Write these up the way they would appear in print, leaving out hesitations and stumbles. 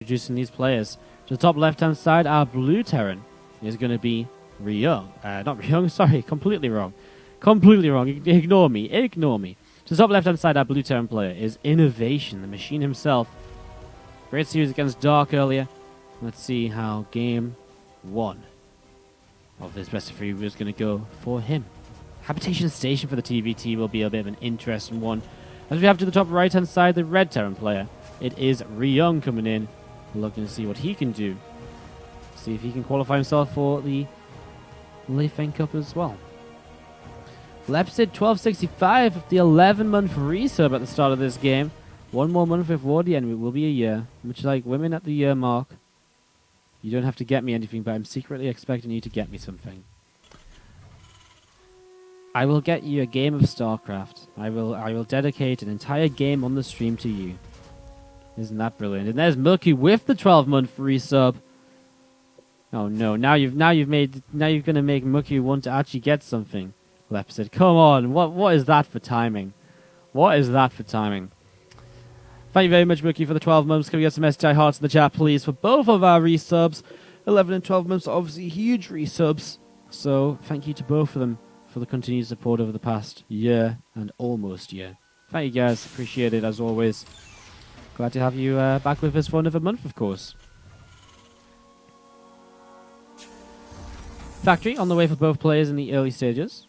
Introducing these players. To the top left-hand side, our blue Terran is going to be Ryung. Not Ryung, sorry, completely wrong. Completely wrong. Ignore me. Ignore me. To the top left-hand side, our blue Terran player is INnoVation, the machine himself. Great series against Dark earlier. Let's see how game 1 of this best of 3 is going to go for him. Habitation Station for the TvT will be a bit of an interesting one. As we have to the top right-hand side, the red Terran player. It is Ryung coming in, looking to see what he can do. See if he can qualify himself for the Leifeng Cup as well. Lepsid 1265, the 11-month resub at the start of this game. One more month with Wardy and it will be a year. Much like women at the year mark. You don't have to get me anything, but I'm secretly expecting you to get me something. I will get you a game of StarCraft. I will dedicate an entire game on the stream to you. Isn't that brilliant? And there's Milky with the 12-month resub. Oh no! Now you're gonna make Milky want to actually get something. Lepsid, come on! What is that for timing? What is that for timing? Thank you very much, Milky, for the 12 months. Can we get some STI hearts in the chat, please, for both of our resubs? 11 and 12 months are obviously huge resubs. So thank you to both of them for the continued support over the past year and almost year. Thank you guys, appreciate it as always. Glad to have you back with us for another month, of course. Factory on the way for both players in the early stages.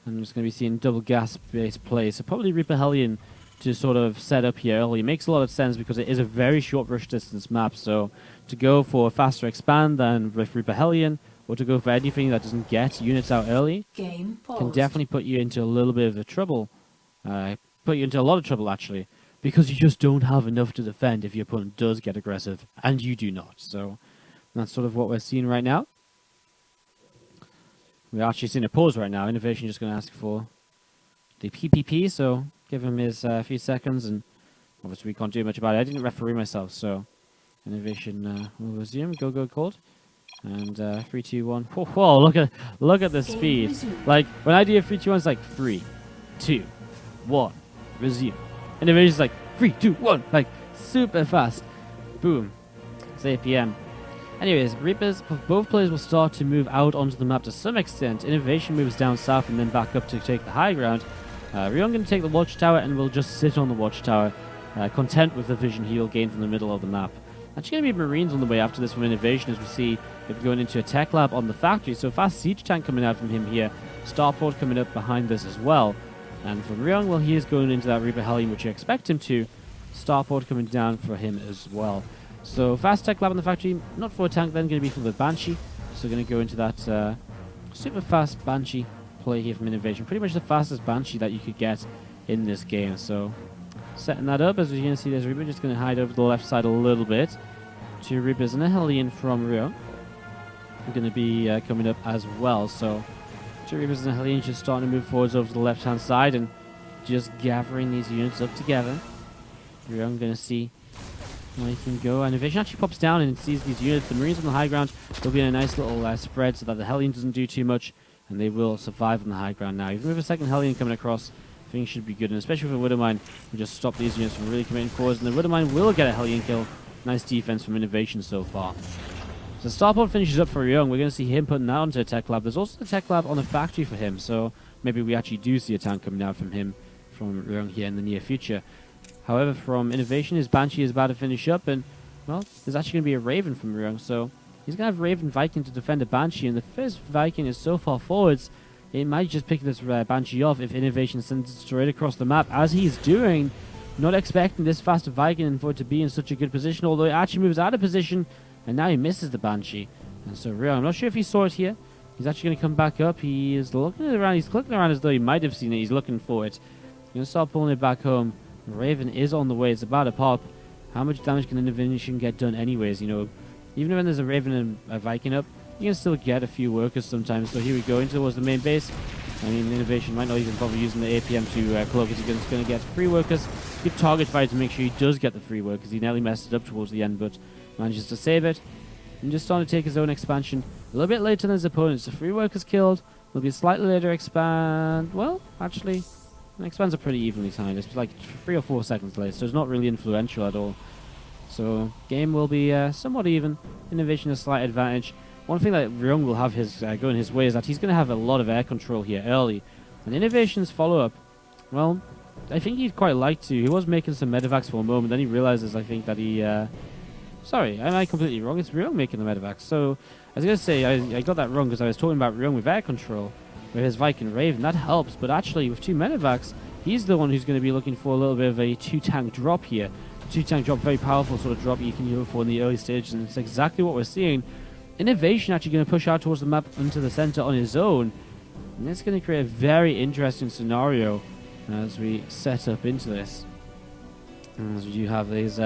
I'm just going to be seeing double gas-based play, so probably Reaper Hellion to sort of set up here early. Makes a lot of sense because it is a very short rush distance map, so to go for a faster expand than with Reaper Hellion, or to go for anything that doesn't get units out early, can definitely put you into a little bit of a trouble. Put you into a lot of trouble, actually, because you just don't have enough to defend if your opponent does get aggressive, and you do not. So that's sort of what we're seeing right now. We're actually seeing a pause right now. INnoVation just going to ask for the PPP, so give him his few seconds, and obviously we can't do much about it. I didn't referee myself, so INnoVation will resume. Go cold. And 3, 2, 1. Whoa, look at the speed. Like when I do a 3, 2, 1, it's like 3, 2, 1, resume. INnoVation's like 3, 2, 1, like super fast. Boom. It's 8 PM. Anyways, Reapers, both players will start to move out onto the map to some extent. INnoVation moves down south and then back up to take the high ground. Ryung going to take the watchtower and will just sit on the watchtower, content with the vision he will gain from the middle of the map. Actually going to be Marines on the way after this from INnoVation, as we see it going into a tech lab on the factory. So fast siege tank coming out from him here. Starport coming up behind this as well. And from Ryung, well, he is going into that Reaper Hellion, which you expect him to. Starport coming down for him as well. So fast tech lab in the factory, not for a tank then, going to be for the Banshee. So going to go into that super fast Banshee play here from INnoVation. Pretty much the fastest Banshee that you could get in this game. So setting that up, as you're going to see there's Reaper just going to hide over the left side a little bit. 2 Reapers and a Hellion from Ryung are going to be coming up as well. So 2 Reapers and a Hellion just starting to move forwards over to the left hand side and just gathering these units up together. Ryung going to see where he can go. INnoVation actually pops down and sees these units. The Marines on the high ground will be in a nice little spread so that the Hellion doesn't do too much, and they will survive on the high ground now. Even with a second Hellion coming across, things should be good, and especially with a Widowmine, we just stop these units from really committing forwards, and the Widowmine will get a Hellion kill. Nice defense from INnoVation so far. So Starport finishes up for Ryung. We're going to see him putting that onto a tech lab. There's also a tech lab on the factory for him, so maybe we actually do see a tank coming out from him, from Ryung here in the near future. However, from INnoVation, his Banshee is about to finish up, and, well, there's actually going to be a Raven from Ryung, so he's going to have Raven Viking to defend a Banshee, and the first Viking is so far forwards, it might just pick this Banshee off if INnoVation sends it straight across the map, as he's doing, not expecting this fast Viking for it to be in such a good position, although it actually moves out of position, and now he misses the Banshee. And so Ryung, I'm not sure if he saw it here, he's actually going to come back up, he is looking around, he's clicking around as though he might have seen it, he's looking for it. He's going to start pulling it back home. Raven is on the way. It's about to pop. How much damage can INnoVation get done anyways? You know, even when there's a Raven and a Viking up, you can still get a few workers sometimes. So here we go into towards the main base. I mean, INnoVation might not even bother using the APM to cloak, because he's going to get free workers. Good target fire to make sure he does get the free workers. He nearly messed it up towards the end, but manages to save it. And just starting to take his own expansion. A little bit later than his opponents. The free workers killed. Will be a slightly later expand. Well, actually, And expands are pretty evenly timed. It's like 3 or 4 seconds late, so it's not really influential at all. So game will be somewhat even. INnoVation a slight advantage. One thing that Ryung will have his going his way is that he's going to have a lot of air control here early. And INnoVation's follow-up, well, I think he'd quite like to. He was making some medevacs for a moment, then he realizes, I think, that he... sorry, am I completely wrong? It's Ryung making the medevacs. So, I was going to say, I got that wrong because I was talking about Ryung with air control, with his Viking Raven. That helps, but actually, with 2 medevacs, he's the one who's going to be looking for a little bit of a 2-tank drop here. 2-tank drop, very powerful sort of drop you can go for in the early stages, and it's exactly what we're seeing. INnoVation actually going to push out towards the map into the center on his own, and it's going to create a very interesting scenario as we set up into this. As we do have these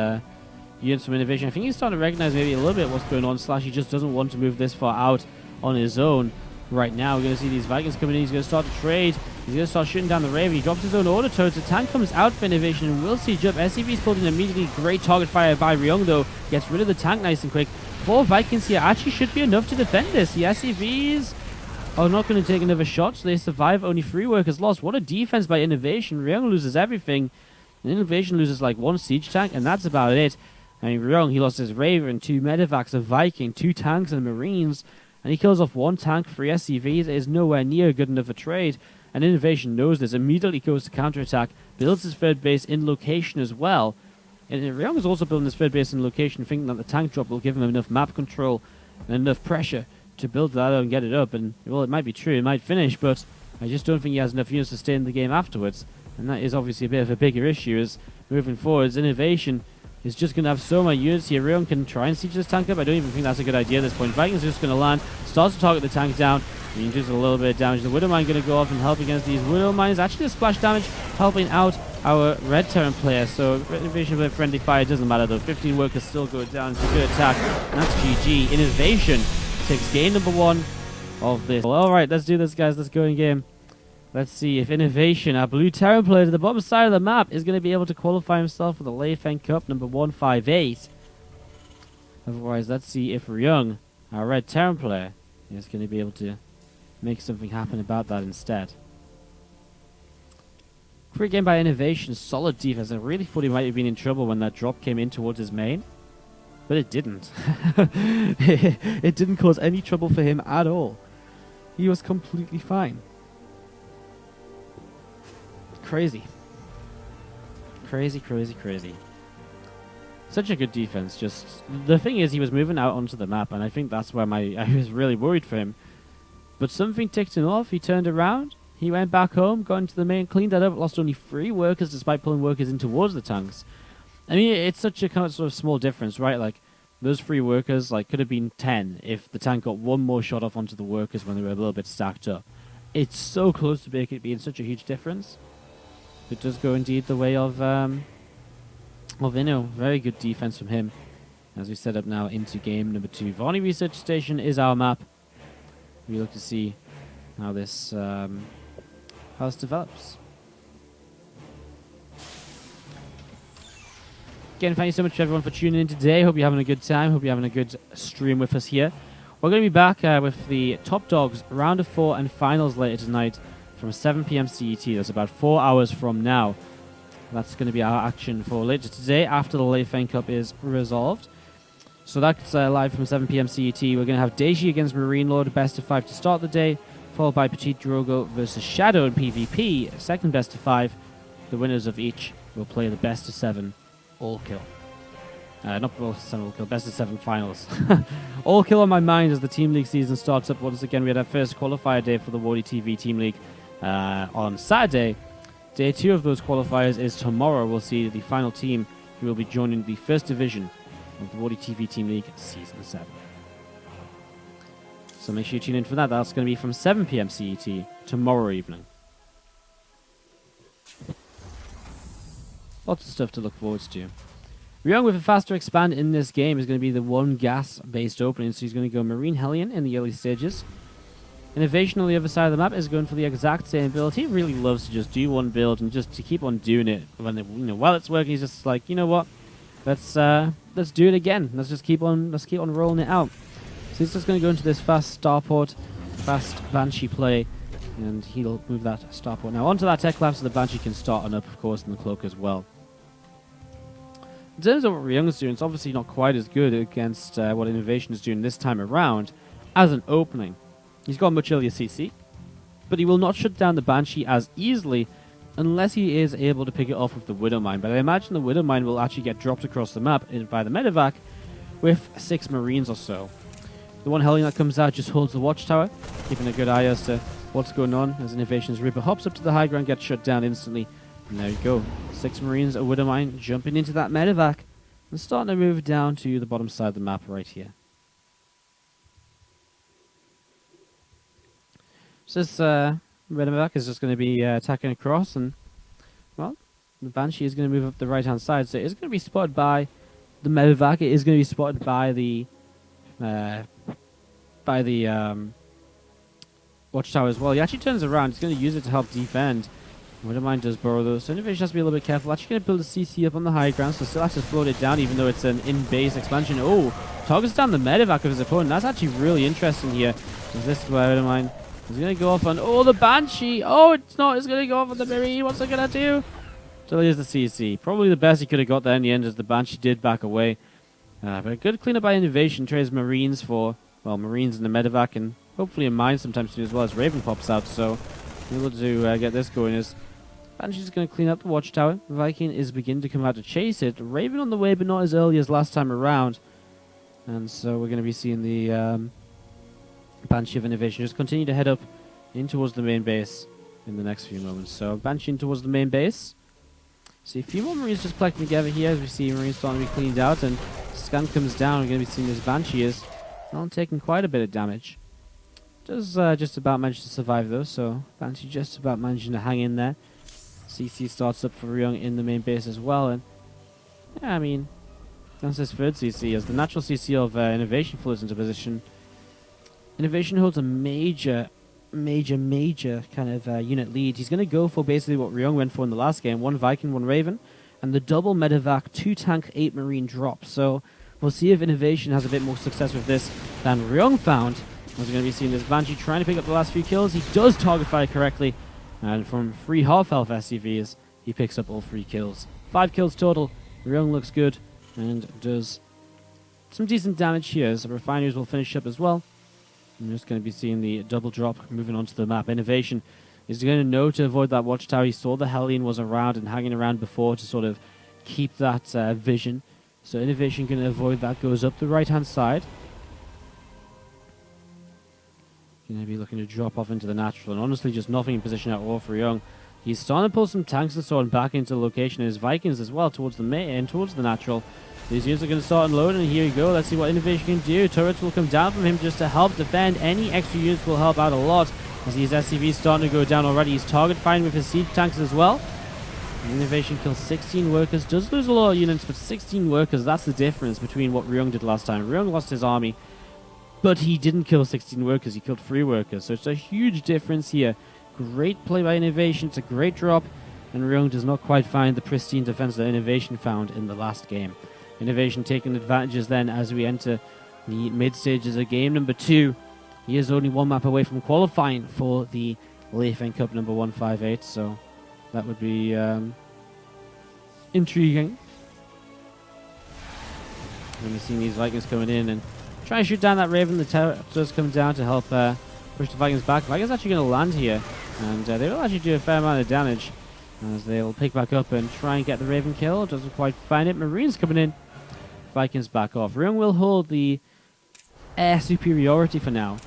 units from INnoVation, I think he's starting to recognize maybe a little bit what's going on, / he just doesn't want to move this far out on his own. Right now, we're going to see these Vikings coming in. He's going to start to trade. He's going to start shooting down the Raven. He drops his own order turrets. The tank comes out for INnoVation, and we'll see jump. SCV's pulled in immediately. Great target fire by Ryung, though. Gets rid of the tank nice and quick. 4 Vikings here actually should be enough to defend this. The SCVs are not going to take another shot, so they survive. Only 3 workers lost. What a defense by INnoVation. Ryung loses everything. And INnoVation loses like 1 siege tank, and that's about it. I mean, Ryung, he lost his Raven, 2 medevacs, a Viking, 2 tanks, and Marines. And he kills off 1 tank, 3 SCVs. It is nowhere near good enough a trade. And INnoVation knows this, immediately goes to counterattack, builds his third base in location as well. And Ryung is also building his third base in location, thinking that the tank drop will give him enough map control and enough pressure to build that out and get it up. And, well, it might be true, it might finish, but I just don't think he has enough units to stay in the game afterwards. And that is obviously a bit of a bigger issue, as moving forwards, INnoVation is just going to have so many units here. Ryung can try and siege this tank up. I don't even think that's a good idea at this point. Vikings are just going to land, starts to target the tank down. He does a little bit of damage. The Widow Mine going to go off and help against these Widow Mines. Actually, the splash damage helping out our Red Terran player. So, INnoVation with friendly fire doesn't matter though. 15 workers still go down. It's a good attack. And that's GG. INnoVation takes game number 1 of this. Well, alright, let's do this, guys. Let's go in game. Let's see if INnoVation, our blue Terran player to the bottom side of the map, is going to be able to qualify himself for the Leifeng Cup number 158. Otherwise, let's see if Ryung, our red Terran player, is going to be able to make something happen about that instead. Great game by INnoVation, solid defense. I really thought he might have been in trouble when that drop came in towards his main, but it didn't. It didn't cause any trouble for him at all. He was completely fine. Crazy. Crazy, crazy, crazy. Such a good defense. Just the thing is, he was moving out onto the map, and I think that's where I was really worried for him. But something ticked him off. He turned around. He went back home, got into the main, cleaned that up, lost only 3 workers despite pulling workers in towards the tanks. I mean, it's such a kind of sort of small difference, right? Like, those 3 workers could have been 10 if the tank got 1 more shot off onto the workers when they were a little bit stacked up. It's so close to make it being such a huge difference. It does go indeed the way of Inno. Very good defense from him as we set up now into game number 2. Varney Research Station is our map. We look to see how this develops. Again, thank you so much to everyone for tuning in today. Hope you're having a good time. Hope you're having a good stream with us here. We're going to be back with the Top Dogs Round of 4 and Finals later tonight from 7 PM CET. That's about 4 hours from now. That's going to be our action for later today after the Leifeng Cup is resolved. So that's live from 7 PM CET. We're going to have Deji against Marine Lord, best of 5 to start the day, followed by Petit Drogo versus Shadow in PvP, second best of 5. The winners of each will play the best of 7 all kill. Not best of 7 all kill, best of 7 finals. All kill on my mind as the Team League season starts up once again. We had our first qualifier day for the WardiTV Team League on Saturday. Day 2 of those qualifiers is tomorrow. We'll see the final team who will be joining the first division of the WardiTV Team League Season 7. So make sure you tune in for that. That's going to be from 7 PM CET tomorrow evening. Lots of stuff to look forward to. Ryung with a faster expand in this game is going to be the 1 gas-based opening, so he's going to go Marine Hellion in the early stages. INnoVation on the other side of the map is going for the exact same build. He really loves to just do one build and just to keep on doing it. When while it's working, he's just like, you know what? Let's do it again. Let's keep on rolling it out. So he's just going to go into this fast starport, fast Banshee play, And he'll move that starport. Now onto that tech collapse, so the Banshee can start on up, of course, and the cloak as well. In terms of what Ryung is doing, it's obviously not quite as good against what INnoVation is doing this time around as an opening. He's got a much earlier CC, but he will not shut down the Banshee as easily unless he is able to pick it off with the Widow Mine. But I imagine the Widow Mine will actually get dropped across the map by the medevac with 6 Marines or so. The one Hellion that comes out just holds the watchtower, keeping a good eye as to what's going on as INnoVation's Reaper hops up to the high ground, gets shut down instantly. And there you go. 6 Marines, a Widow Mine, jumping into that medevac and starting to move down to the bottom side of the map right here. So this medevac is just going to be attacking across, and, well, the Banshee is going to move up the right-hand side. So it's going to be spotted by the medevac. It is going to be spotted by the watchtower as well. He actually turns around. He's going to use it to help defend. Widow Mine does borrow those, so INnoVation has to be a little bit careful. Actually going to build a CC up on the high ground, so still has to float it down even though it's an in-base expansion. Oh, targets down the medevac of his opponent. That's actually really interesting here. Because this is where Widow Mine is going to go off on... Oh, the Banshee! Oh, it's not. It's going to go off on the Marine. What's it going to do? So there's the CC. Probably the best he could have got there in the end, as the Banshee did back away. But a good cleanup by INnoVation. Trades Marines for, well, Marines in the medevac, and hopefully a mine sometime soon as well, as Raven pops out. So able to get this going is... Banshee's going to clean up the watchtower. Viking is beginning to come out to chase it. Raven on the way, but not as early as last time around. And so we're going to be seeing the Banshee of INnoVation just continue to head up in towards the main base in the next few moments. So Banshee in towards the main base. See a few more Marines just collecting together here as we see Marines starting to be cleaned out, and Scan comes down. We're going to be seeing this Banshee is not taking quite a bit of damage. Does just about manage to survive though, so Banshee just about managing to hang in there. CC starts up for Ryung in the main base as well, and yeah, I mean, that's his third CC as the natural CC of INnoVation flows into position. INnoVation holds a major kind of unit lead. He's going to go for basically what Ryung went for in the last game: 1 Viking, 1 Raven, and the double medevac 2 tank 8 Marine drop. So we'll see if INnoVation has a bit more success with this than Ryung found. We're going to be seeing this Banshee trying to pick up the last few kills. He does target fire correctly. And from 3 half-health SCVs, he picks up all 3 kills. 5 kills total. Ryung looks good and does some decent damage here, as the refineries will finish up as well. I'm just going to be seeing the double drop moving onto the map. INnoVation is going to know to avoid that watchtower. He saw the Hellion was around and hanging around before to sort of keep that vision. So INnoVation going to avoid that. Goes up the right-hand side. Going to be looking to drop off into the natural, and honestly just nothing in position at all for Ryung. He's starting to pull some tanks and so on back into the location, and his Vikings as well towards the main and towards the natural. These units are going to start unloading, and here you go. Let's see what INnoVation can do. Turrets will come down from him just to help defend. Any extra units will help out a lot as these SCVs starting to go down already. He's target firing with his siege tanks as well. INnoVation kills 16 workers. Does lose a lot of units, but 16 workers, that's the difference between what Ryung did last time. Ryung lost his army, but he didn't kill 16 workers, he killed 3 workers. So it's a huge difference here. Great play by INnoVation, it's a great drop, and Ryung does not quite find the pristine defense that INnoVation found in the last game. INnoVation taking advantages then as we enter the mid stages of game number 2. He is only 1 map away from qualifying for the Leifeng Cup number 158, so that would be intriguing. And we're seeing these Vikings coming in and try and shoot down that Raven. The tower does come down to help push the Vikings back. Vikings actually going to land here, and they will actually do a fair amount of damage as they'll pick back up and try and get the Raven kill. Doesn't quite find it. Marines coming in. Vikings back off. Ryung will hold the air superiority for now.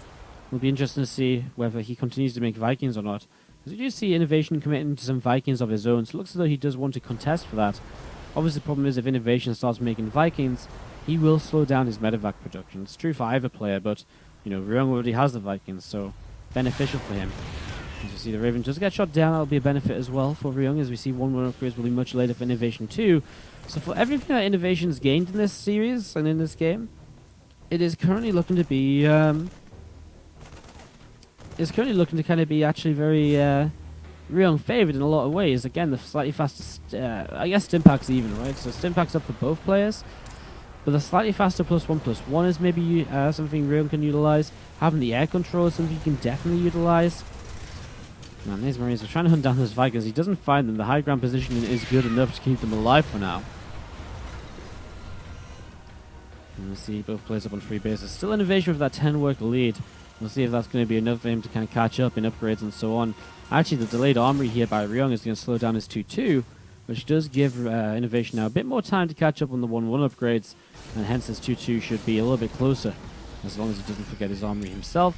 It'll be interesting to see whether he continues to make Vikings or not. As we do see INnoVation committing to some Vikings of his own, so it looks as though he does want to contest for that. Obviously the problem is if INnoVation starts making Vikings, he will slow down his medevac production. It's true for either player, but, you know, Ryung already has the Vikings, so beneficial for him. As you see, the Raven does get shot down. That'll be a benefit as well for Ryung, as we see 1-1 upgrades will be much later for INnoVation 2. So for everything that INnoVation's gained in this series and in this game, it is currently looking to be, kind of be actually very, Ryung favored in a lot of ways. Again, the slightly faster, I guess Stimpak's even, right? So Stimpak's up for both players. But the slightly faster +1/+1 is maybe something Ryung can utilize. Having the air control is something you can definitely utilize. Man, these Marines are trying to hunt down those Vikings. He doesn't find them. The high ground positioning is good enough to keep them alive for now. And we'll see both players up on 3 bases. Still INnoVation with that 10-work lead. We'll see if that's going to be enough for him to kind of catch up in upgrades and so on. Actually, the delayed armory here by Ryung is going to slow down his 2-2, which does give INnoVation now a bit more time to catch up on the 1-1 upgrades, and hence his 2-2 should be a little bit closer, as long as he doesn't forget his armory himself.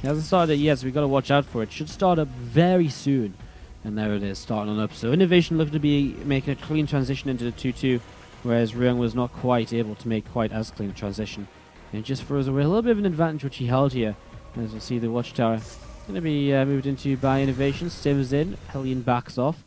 He hasn't started it yet, so we've got to watch out for it. Should start up very soon. And there it is, starting on up. So INnoVation looked to be making a clean transition into the 2-2, whereas Ryung was not quite able to make quite as clean a transition. And it just throws away a little bit of an advantage which he held here. As we'll see, the watchtower going to be moved into by INnoVation. Stims in, Hellion backs off.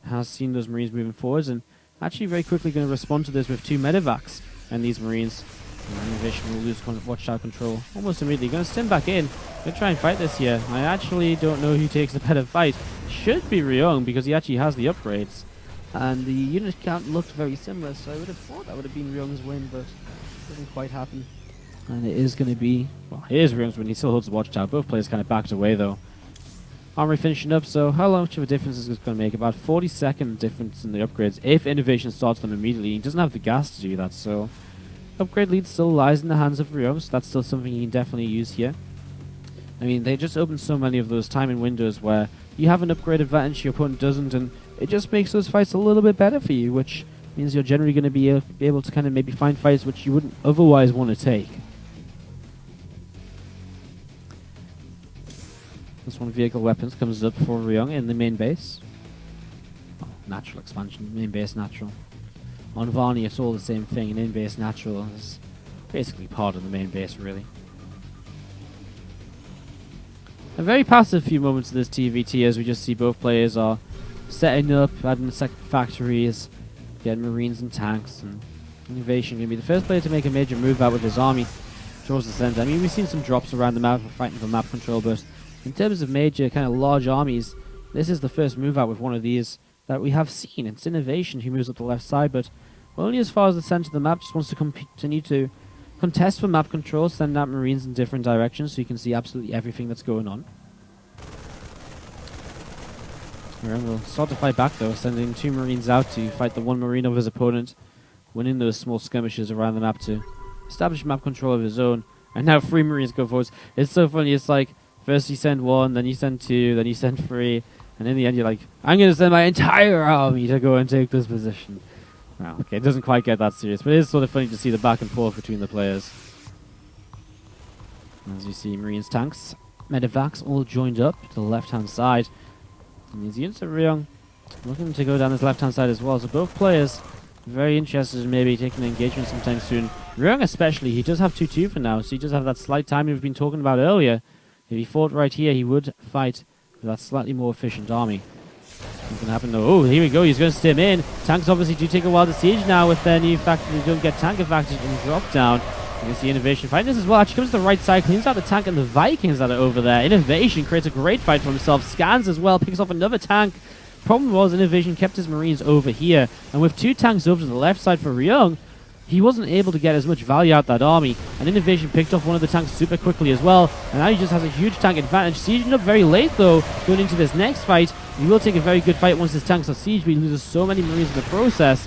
Has seen those Marines moving forwards, and actually very quickly going to respond to this with 2 medevacs. And these Marines, INnoVation will lose watchtower control almost immediately. Going to stim back in. Going to try and fight this here. I actually don't know who takes the better fight. Should be Ryung, because he actually has the upgrades. And the unit count looked very similar, so I would have thought that would have been Ryung's win, but it doesn't quite happen. And it is going to be, well, it is Ryung's win. He still holds the watchtower. Both players kind of backed away, though. Armory finishing up, so how much of a difference is this going to make? About 40-second difference in the upgrades if INnoVation starts them immediately. He doesn't have the gas to do that, so upgrade lead still lies in the hands of Ryung, so that's still something he can definitely use here. I mean, they just opened so many of those timing windows where you have an upgrade advantage, your opponent doesn't, and it just makes those fights a little bit better for you, which means you're generally going to be able to kind of maybe find fights which you wouldn't otherwise want to take. This one, vehicle weapons, comes up for Ryung in the main base. Oh, natural expansion, main base natural. On Varney, it's all the same thing, and in-base natural is basically part of the main base, really. A very passive few moments of this TvT, as we just see both players are setting up, adding the second factories, getting Marines and tanks, and INnoVation going to be the first player to make a major move out with his army towards the center. I mean, we've seen some drops around the map, fighting for map control, but in terms of major kind of large armies, this is the first move out with one of these that we have seen. It's INnoVation who moves up the left side, but only as far as the center of the map. Just wants to continue to contest for map control, send out Marines in different directions so you can see absolutely everything that's going on. Ryung will start to fight back though, sending 2 Marines out to fight the 1 Marine of his opponent, winning those small skirmishes around the map to establish map control of his own. And now 3 Marines go forwards. It's so funny, it's like first you send 1, then you send 2, then you send 3, and in the end you're like, I'm going to send my entire army to go and take this position. Well, okay, it doesn't quite get that serious, but it is sort of funny to see the back and forth between the players. As you see, Marines, tanks, medevacs all joined up to the left-hand side. And these units of Ryung looking to go down this left-hand side as well. So both players very interested in maybe taking an engagement sometime soon. Ryung especially, he does have 2-2 for now, so he does have that slight timing we've been talking about earlier. If he fought right here, he would fight with that slightly more efficient army. What's going to happen though? Oh, here we go. He's going to stim in. Tanks obviously do take a while to siege now with their new factory. They don't get tank advantage and drop down. You can see INnoVation fighting this as well. Actually comes to the right side, cleans out the tank and the Vikings that are over there. INnoVation creates a great fight for himself. Scans as well, picks off another tank. Problem was INnoVation kept his Marines over here. And with 2 tanks over to the left side for Ryung, he wasn't able to get as much value out that army. And INnoVation picked off one of the tanks super quickly as well. And now he just has a huge tank advantage. Sieging up very late though, going into this next fight. He will take a very good fight once his tanks are sieged, but he loses so many Marines in the process.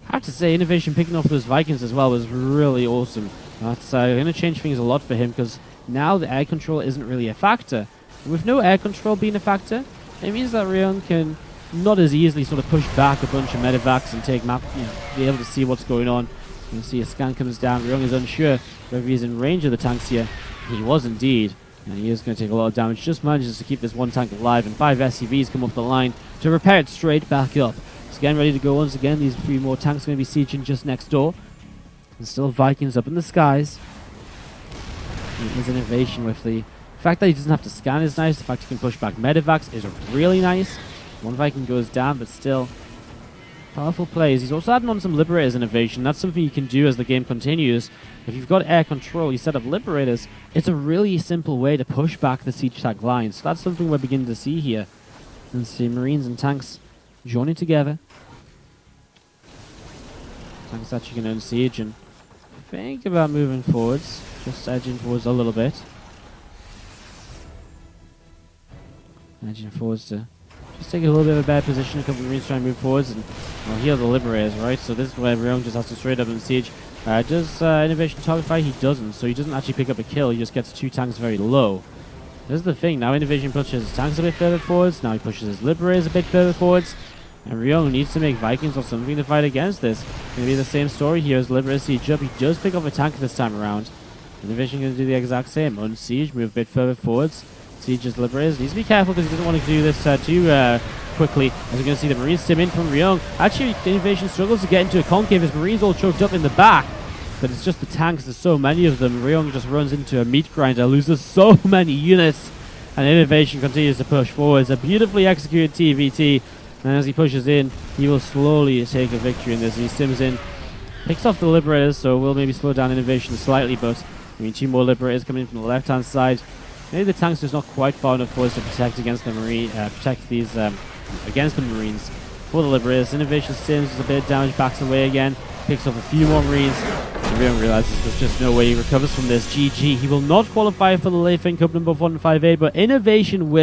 I have to say, INnoVation picking off those Vikings as well was really awesome. That's going to change things a lot for him, because now the air control isn't really a factor. And with no air control being a factor, it means that Ryung can not as easily sort of push back a bunch of medevacs and take map, be able to see what's going on. You can see a scan comes down. Ryung is unsure whether he's in range of the tanks here. He was indeed. And he is going to take a lot of damage. Just manages to keep this 1 tank alive, and 5 SCVs come off the line to repair it straight back up. It's getting ready to go once again. These 3 more tanks are going to be sieging just next door. And still Vikings up in the skies. His INnoVation with the fact that he doesn't have to scan is nice. The fact he can push back medevacs is really nice. 1 Viking goes down, but still powerful plays. He's also adding on some Liberators INnoVation. That's something you can do as the game continues. If you've got air control, you set up Liberators. It's a really simple way to push back the siege tank line. So that's something we're beginning to see here. And see Marines and tanks joining together. Tanks actually going to siege and think about moving forwards. Just edging forwards a little bit. Managing forwards to just take a little bit of a bad position. A couple of Marines trying to move forwards and heal the Liberators, right? So this is where Ryung just has to straight up and siege. Does INnoVation target fire? He doesn't, so he doesn't actually pick up a kill. He just gets 2 tanks very low. This is the thing. Now INnoVation pushes his tanks a bit further forwards. Now he pushes his Liberators a bit further forwards. And Ryung needs to make Vikings or something to fight against this. Going to be the same story here as Liberators siege up. He does pick up a tank this time around. INnoVation going to do the exact same. Unsiege, move a bit further forwards. Siege his Liberators. Needs to be careful because he doesn't want to do this too quickly. As we're going to see the Marines stim in from Ryung. Actually, INnoVation struggles to get into a concave. His Marines all choked up in the back. But it's just the tanks. There's so many of them. Ryung just runs into a meat grinder. Loses so many units. And INnoVation continues to push forwards. A beautifully executed TvT. And as he pushes in, he will slowly take a victory in this. He stims in, picks off the Liberators, so we'll maybe slow down INnoVation slightly, but I mean 2 more Liberators coming in from the left-hand side. Maybe the tank's just not quite far enough for us to protect against the against the Marines. For the Liberators, INnoVation stims, does a bit of damage, backs away again, picks off a few more Marines. And Ryung realizes there's just no way he recovers from this. GG. He will not qualify for the Leifeng Cup number 158, but INnoVation will.